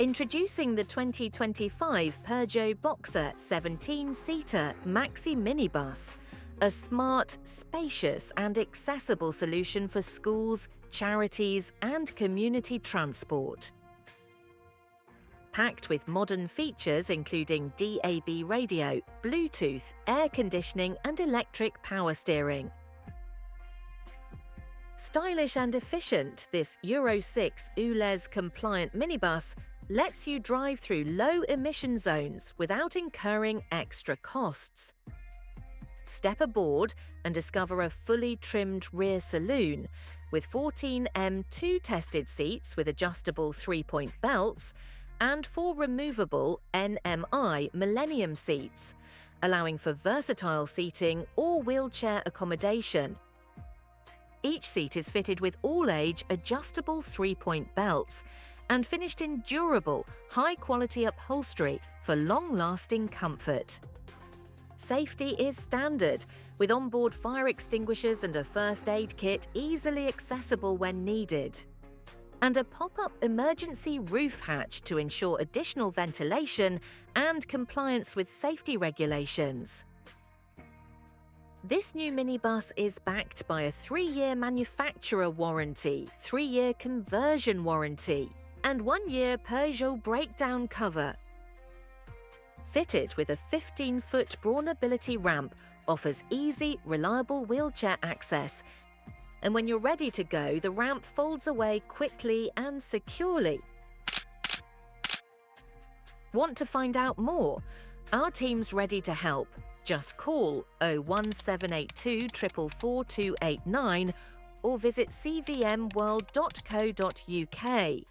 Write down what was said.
Introducing the 2025 Peugeot Boxer 17-seater Maxi Minibus, a smart, spacious and accessible solution for schools, charities and community transport. Packed with modern features including DAB radio, Bluetooth, air conditioning and electric power steering. Stylish and efficient, this Euro 6 ULEZ compliant minibus lets you drive through low emission zones without incurring extra costs. Step aboard and discover a fully trimmed rear saloon with 14 M2 tested seats with adjustable 3-point belts and 4 removable NMI Millennium seats, allowing for versatile seating or wheelchair accommodation. Each seat is fitted with all-age adjustable 3-point belts and finished in durable, high-quality upholstery for long-lasting comfort. Safety is standard, with onboard fire extinguishers and a first aid kit easily accessible when needed. And a pop-up emergency roof hatch to ensure additional ventilation and compliance with safety regulations. This new minibus is backed by a 3-year manufacturer warranty, 3-year conversion warranty, and 1-year Peugeot breakdown cover. Fitted with a 15-foot BraunAbility ramp, offers easy, reliable wheelchair access. And when you're ready to go, the ramp folds away quickly and securely. Want to find out more? Our team's ready to help. Just call 01782 444 289 or visit cvmworld.co.uk.